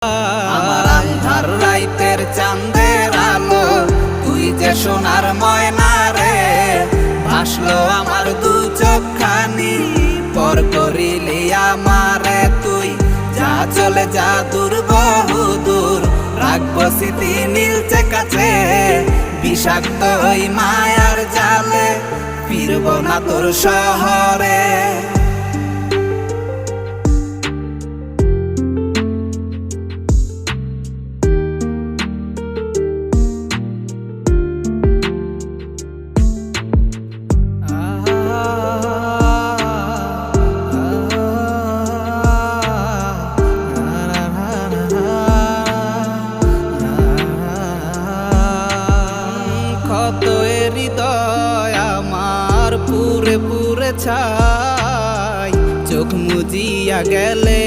আমার আন্ধার রাইতের চাঁদের আলো, তুই যে সোনার ময়না রে। ভাসলো আমার দু চোখখানি, পর করিলি আমারে তুই। যা চলে যা দূর বহু দূর, রাখবো স্মৃতি নীলচে কাছে। বিষাক্ত ওই মায়ার জালে, ফিরবো না তোর শহরে। কত হৃদয় আমার পুরে পুরে ছাই, চোখ মুজিয়া গেলে